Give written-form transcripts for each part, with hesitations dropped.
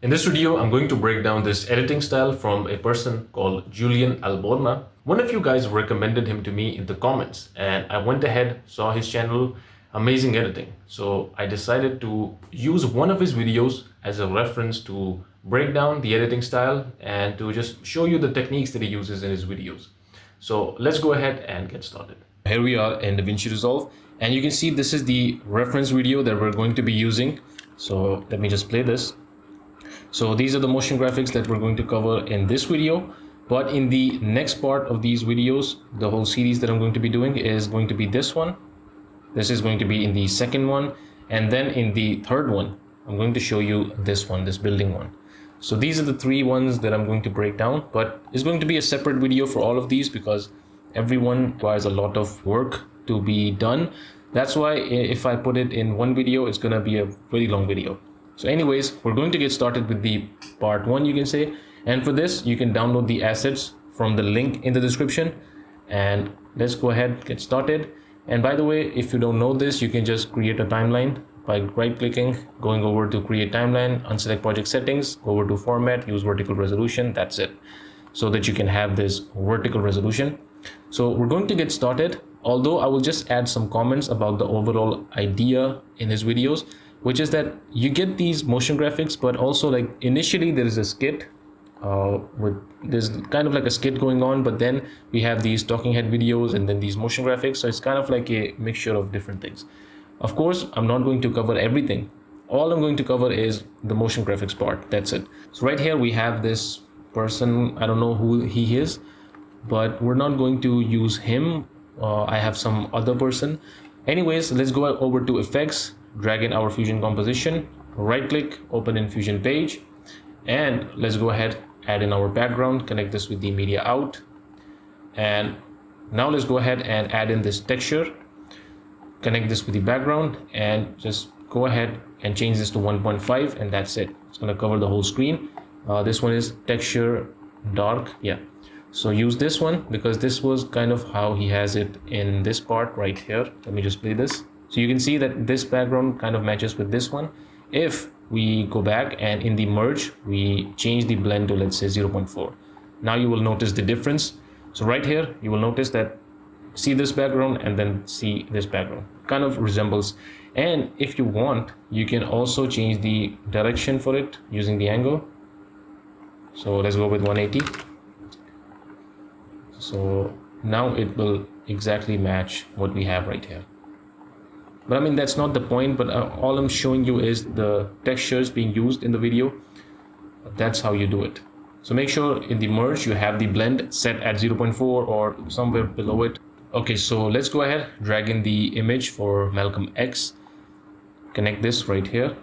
In this video, I'm going to break down this editing style from a person called Julián Alborna. One of you guys recommended him to me in the comments, and I went ahead, saw his channel, amazing editing. So I decided to use one of his videos as a reference to break down the editing style and to just show you the techniques that he uses in his videos. So let's go ahead and get started. Here we are in DaVinci Resolve, and you can see this is the reference video that we're going to be using. So let me just play this. So these are the motion graphics that we're going to cover in this video, but in the next part of these videos, the whole series that I'm going to be doing is going to be this one. This is going to be in the second one, and then in the third one, I'm going to show you this one, this building one. So these are the three ones that I'm going to break down, but it's going to be a separate video for all of these because every one requires a lot of work to be done. That's why if I put it in one video, it's going to be a very long video. So anyways, we're going to get started with the part one, you can say. And for this, you can download the assets from the link in the description. And let's go ahead, get started. And by the way, if you don't know this, you can just create a timeline by right clicking, going over to create timeline, unselect project settings, go over to format, use vertical resolution. That's it. So that you can have this vertical resolution. So we're going to get started. Although I will just add some comments about the overall idea in his videos, which is that you get these motion graphics, but also like initially there is a skit there's kind of like a skit going on, but then we have these talking head videos and then these motion graphics. So it's kind of like a mixture of different things. Of course, I'm not going to cover everything. All I'm going to cover is the motion graphics part. That's it. So right here we have this person. I don't know who he is, but we're not going to use him. I have some other person. Anyways, let's go over to effects, drag in our Fusion composition, right click, open in Fusion page, and let's go ahead, add in our background, connect this with the media out. And now let's go ahead and add in this texture, connect this with the background, and just go ahead and change this to 1.5, and that's it. It's going to cover the whole screen. This one is texture dark. Yeah. So use this one because this was kind of how he has it in this part right here. Let me just play this. So you can see that this background kind of matches with this one. If we go back and in the merge, we change the blend to, let's say, 0.4. Now you will notice the difference. So right here, you will notice that see this background and then see this background. Kind of resembles. And if you want, you can also change the direction for it using the angle. So let's go with 180. So now it will exactly match what we have right here. But I mean, that's not the point, but all I'm showing you is the textures being used in the video. That's how you do it. So make sure in the merge, you have the blend set at 0.4 or somewhere below it. Okay, so let's go ahead, drag in the image for Malcolm X. Connect this right here.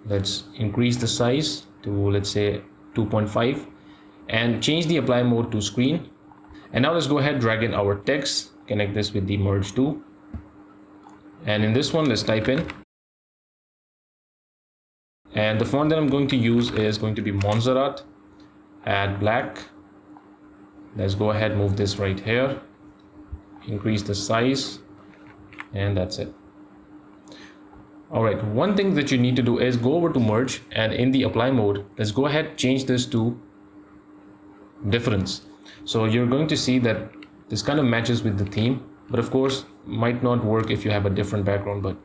Let's increase the size to, let's say, 2.5. And change the apply mode to screen. And now let's go ahead, drag in our text, connect this with the merge to. And in this one, let's type in. And the font that I'm going to use is going to be Montserrat. Add black. Let's go ahead, move this right here. Increase the size. And that's it. All right, one thing that you need to do is go over to merge, and in the apply mode, let's go ahead, change this to difference. So you're going to see that this kind of matches with the theme, but of course might not work if you have a different background. But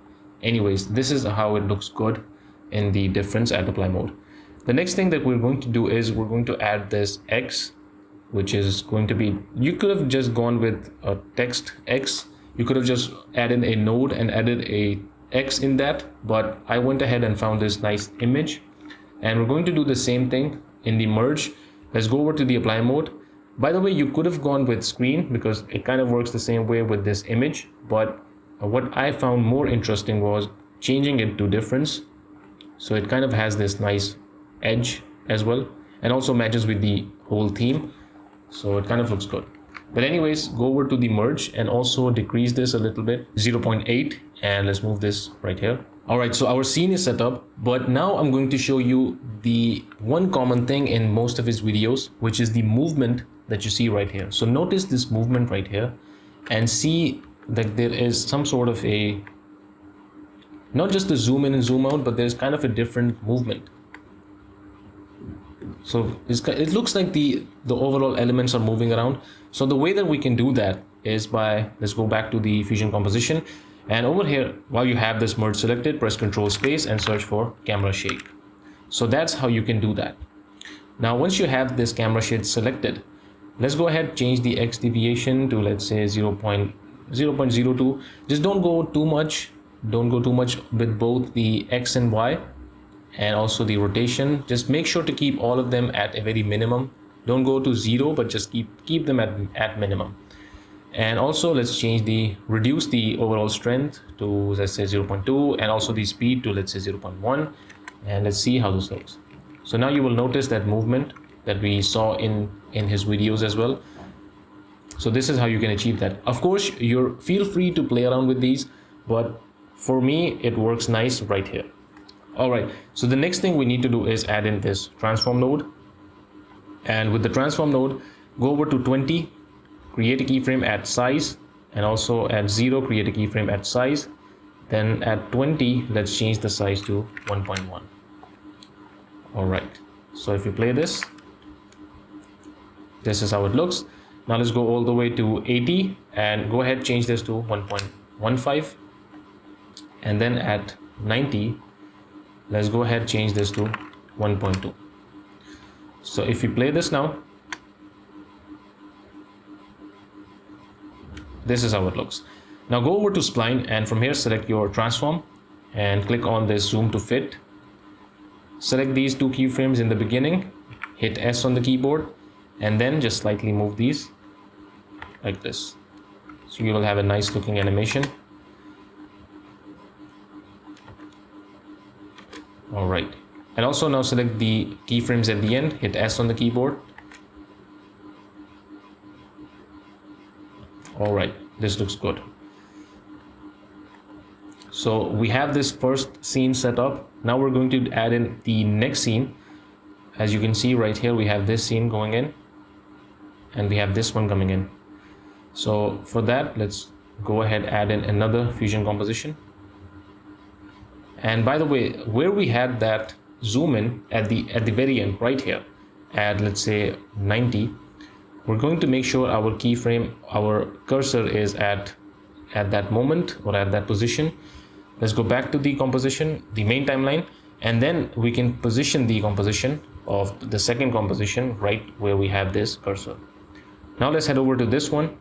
anyways, this is how it looks good in the difference at apply mode. The next thing that we're going to do is we're going to add this X, which is going to be, you could have just gone with a text X. You could have just added a node and added a X in that, but I went ahead and found this nice image, and we're going to do the same thing in the merge. Let's go over to the apply mode. By the way, you could have gone with screen because it kind of works the same way with this image. But what I found more interesting was changing it to difference. So it kind of has this nice edge as well, and also matches with the whole theme. So it kind of looks good. But anyways, go over to the merge and also decrease this a little bit, 0.8, and let's move this right here. All right, so our scene is set up, but now I'm going to show you the one common thing in most of his videos, which is the movement that you see right here. So notice this movement right here and see that there is some sort of a, not just the zoom in and zoom out, but there's kind of a different movement. So it looks like the overall elements are moving around. So the way that we can do that is by, let's go back to the Fusion composition, and over here, while you have this merge selected, press Control space and search for camera shake. So that's how you can do that. Now once you have this camera shade selected, let's go ahead, change the X deviation to, let's say, 0.02. Just don't go too much with both the X and Y, and also the rotation. Just make sure to keep all of them at a very minimum. Don't go to 0, but just keep them at minimum. And also let's reduce the overall strength to, let's say, 0.2, and also the speed to, let's say, 0.1, and let's see how this looks. So now you will notice that movement that we saw in his videos as well. So this is how you can achieve that. Of course, feel free to play around with these, but for me it works nice right here. All right, so the next thing we need to do is add in this transform node, and with the transform node, go over to 20, create a keyframe at size, and also at 0, create a keyframe at size. Then at 20, let's change the size to 1.1. all right, so if you play this is how it looks. Now let's go all the way to 80 and go ahead, change this to 1.15, and then at 90, let's go ahead, change this to 1.2. So if you play this now, this is how it looks. Now go over to spline, and from here select your transform and click on this zoom to fit. Select these two keyframes in the beginning, hit S on the keyboard, and then just slightly move these like this. So you will have a nice looking animation. All right, and also now select the keyframes at the end, hit S on the keyboard. All right, this looks good. So we have this first scene set up. Now we're going to add in the next scene. As you can see right here, we have this scene going in, and we have this one coming in. So for that, let's go ahead, add in another Fusion composition. And by the way, where we had that zoom in at the very end right here at, let's say, 90, we're going to make sure our keyframe, our cursor is at that moment or at that position. Let's go back to the composition, the main timeline, and then we can position the composition of the second composition right where we have this cursor. Now let's head over to this one.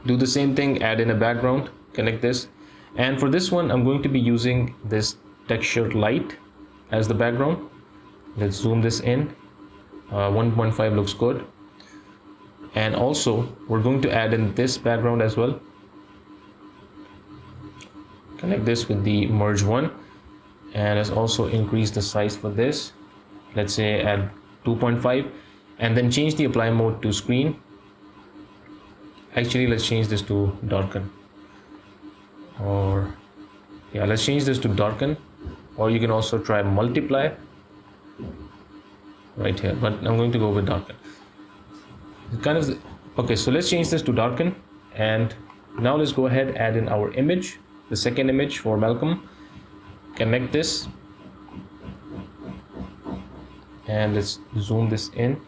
Do the same thing, add in a background, connect this. And for this one, I'm going to be using this textured light as the background. Let's zoom this in. 1.5 looks good. And also, we're going to add in this background as well. Connect this with the merge one. And let's also increase the size for this. Let's say add 2.5. And then change the apply mode to screen. Actually, let's change this to darken. Or yeah, let's change this to darken, or you can also try multiply right here, but I'm going to go with darken. Kind of okay, so let's change this to darken, and now let's go ahead, add in our image, the second image for Malcolm. Connect this, and let's zoom this in.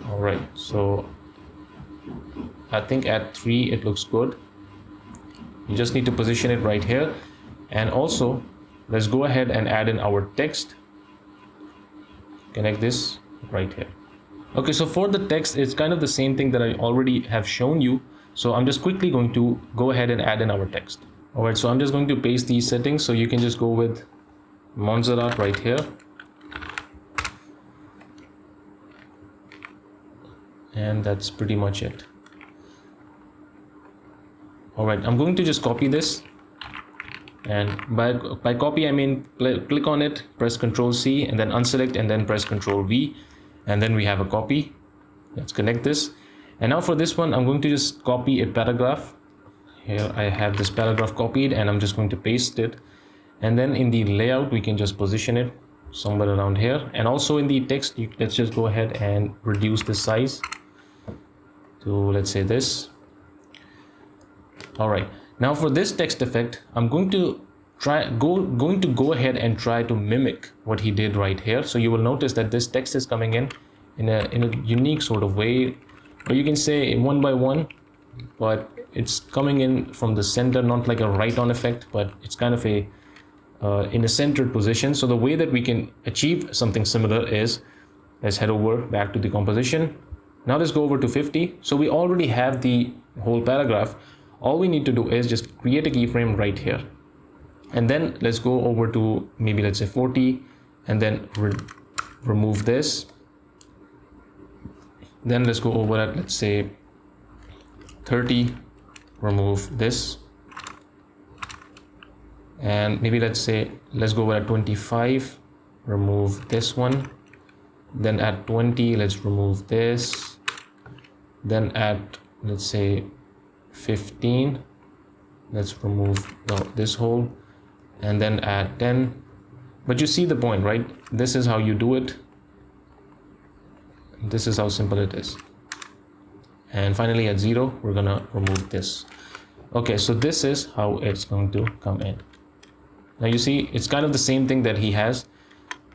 All right, so I think at 3 it looks good. You just need to position it right here. And also let's go ahead and add in our text. Connect this right here. Okay, so for the text, it's kind of the same thing that I already have shown you. So I'm just quickly going to go ahead and add in our text. All right, so I'm just going to paste these settings, so you can just go with Montserrat right here. And that's pretty much it. All right, I'm going to just copy this, and by copy I mean click on it, press Ctrl C, and then unselect, and then press Ctrl V, and then we have a copy. Let's connect this, and now for this one I'm going to just copy a paragraph. Here I have this paragraph copied, and I'm just going to paste it, and then in the layout we can just position it somewhere around here, and also in the text let's just go ahead and reduce the size to, let's say, this. All right, now for this text effect, I'm going to going to go ahead and try to mimic what he did right here. So you will notice that this text is coming in a unique sort of way, or you can say one by one, but it's coming in from the center, not like a right-on effect, but it's kind of a in a centered position. So the way that we can achieve something similar is, let's head over back to the composition. Now let's go over to 50. So we already have the whole paragraph. All we need to do is just create a keyframe right here. And then let's go over to maybe let's say 40, and then remove this. Then let's go over at, let's say 30, remove this. And maybe let's go over at 25, remove this one. Then at 20, let's remove this. Then at, let's say 15, let's remove this whole. And then at 10. But you see the point, right? This is how you do it. This is how simple it is. And finally at 0, we're gonna remove this. Okay, so this is how it's going to come in. Now you see, it's kind of the same thing that he has.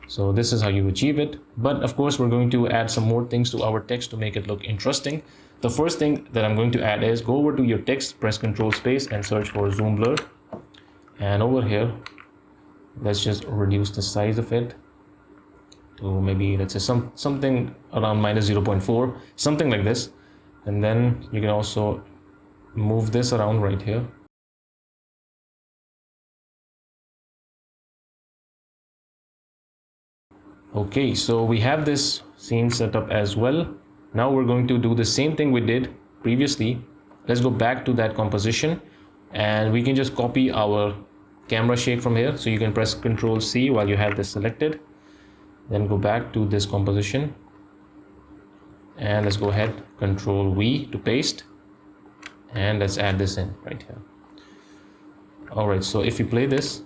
So this is how you achieve it. But of course, we're going to add some more things to our text to make it look interesting. The first thing that I'm going to add is go over to your text, press Control Space, and search for zoom blur. And over here, let's just reduce the size of it to maybe, let's say something around -0.4, something like this. And then you can also move this around right here. Okay, so we have this scene set up as well. Now we're going to do the same thing we did previously. Let's go back to that composition, and we can just copy our camera shake from here. So you can press Ctrl C while you have this selected. Then go back to this composition, and let's go ahead, Ctrl V to paste, and let's add this in right here. All right, so if you play this,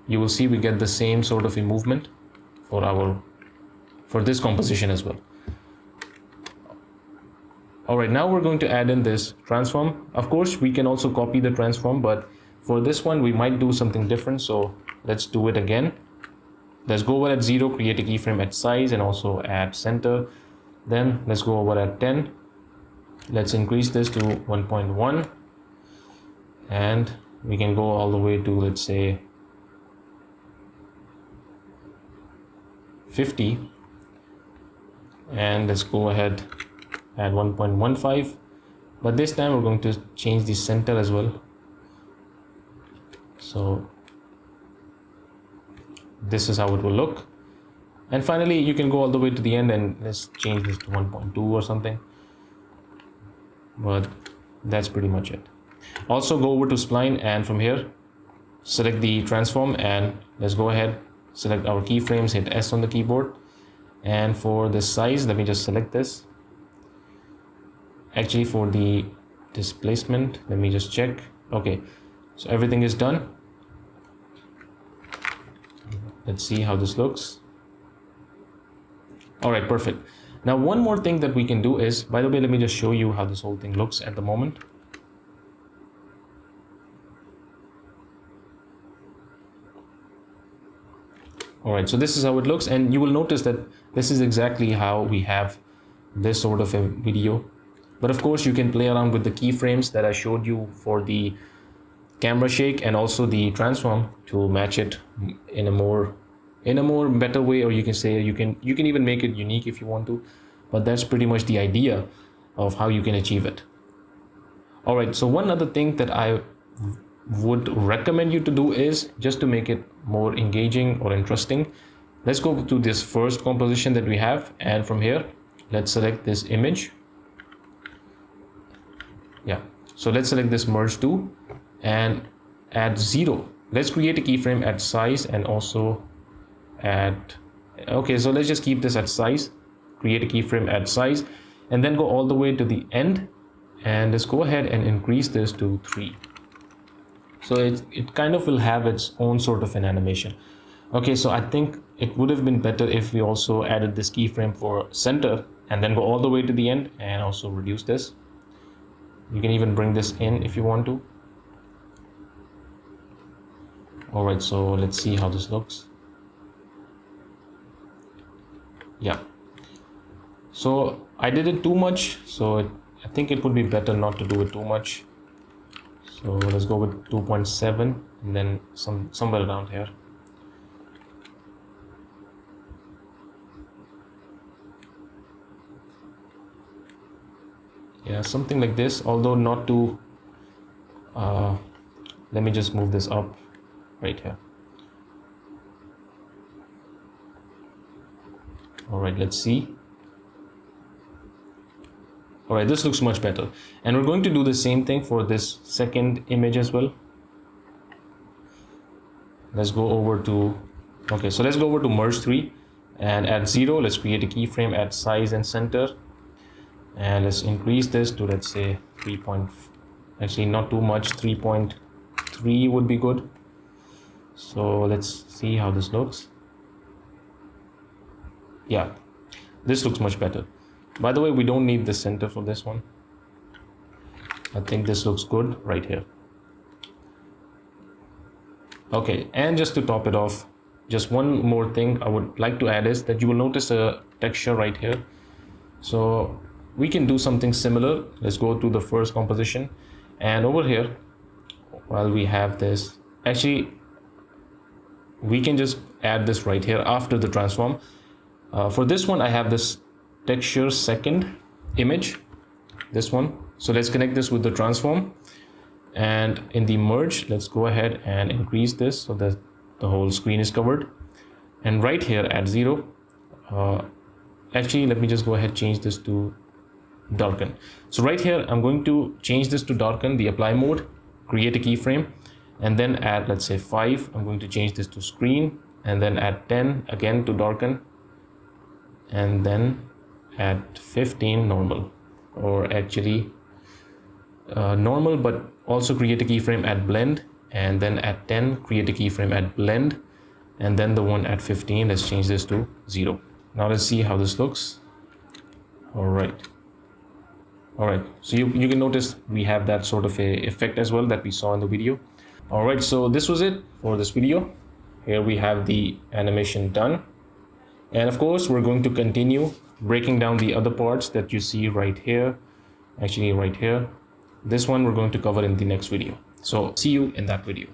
you will see we get the same sort of a movement for this composition as well. All right, now we're going to add in this transform. Of course, we can also copy the transform, but for this one, we might do something different. So let's do it again. Let's go over at 0, create a keyframe at size, and also add center. Then let's go over at 10. Let's increase this to 1.1. And we can go all the way to, let's say, 50, and let's go ahead at 1.15, but this time we're going to change the center as well. So this is how it will look. And finally, you can go all the way to the end, and let's change this to 1.2 or something, but that's pretty much it. Also go over to spline, and from here select the transform, and let's go ahead, select our keyframes, hit S on the keyboard. And for the size, let me just select this. Actually, for the displacement, let me just check. Okay, so everything is done. Let's see how this looks. All right, perfect. Now one more thing that we can do is, by the way, let me just show you how this whole thing looks at the moment. All right, so this is how it looks, and you will notice that this is exactly how we have this sort of a video. But of course, you can play around with the keyframes that I showed you for the camera shake and also the transform to match it in a more better way, or you can say you can even make it unique if you want to. But that's pretty much the idea of how you can achieve it. All right, so one other thing that I would recommend you to do is, just to make it more engaging or interesting, let's go to this first composition that we have, and from here let's select this image. Yeah, so let's select this merge to, and at 0 let's create a keyframe at size, and also at, okay, so let's just keep this at size, create a keyframe at size, and then go all the way to the end, and let's go ahead and increase this to 3. So it kind of will have its own sort of an animation. Okay, so I think it would have been better if we also added this keyframe for center, and then go all the way to the end, and also reduce this. You can even bring this in if you want to. All right, so let's see how this looks. Yeah, so I did it too much, so I think it would be better not to do it too much. So let's go with 2.7 and then somewhere around here. Yeah, something like this, although not too let me just move this up right here. All right, let's see. All right, this looks much better. And we're going to do the same thing for this second image as well. Let's go over to, okay, so let's go over to merge 3 and at 0, let's create a keyframe at size and center. And let's increase this to, let's say 3. Actually not too much, 3.3 would be good. So let's see how this looks. Yeah, this looks much better. By the way, we don't need the center for this one. I think this looks good right here. Okay, and just to top it off, just one more thing I would like to add is that you will notice a texture right here. So we can do something similar. Let's go to the first composition, and over here, while we have this, actually we can just add this right here after the transform. For this one, I have this texture second image, this one. So let's connect this with the transform, and in the merge, let's go ahead and increase this so that the whole screen is covered. And right here at 0, actually let me just go ahead, change this to darken. So right here, I'm going to change this to darken, the apply mode, create a keyframe, and then at, let's say 5, I'm going to change this to screen, and then at 10 again to darken, and then at 15 normal, or actually normal, but also create a keyframe at blend, and then at 10 create a keyframe at blend, and then the one at 15, let's change this to 0. Now let's see how this looks. All right, so you can notice we have that sort of a effect as well that we saw in the video. All right, so this was it for this video. Here we have the animation done, and of course we're going to continue breaking down the other parts that you see right here, actually right here. This one we're going to cover in the next video. So see you in that video.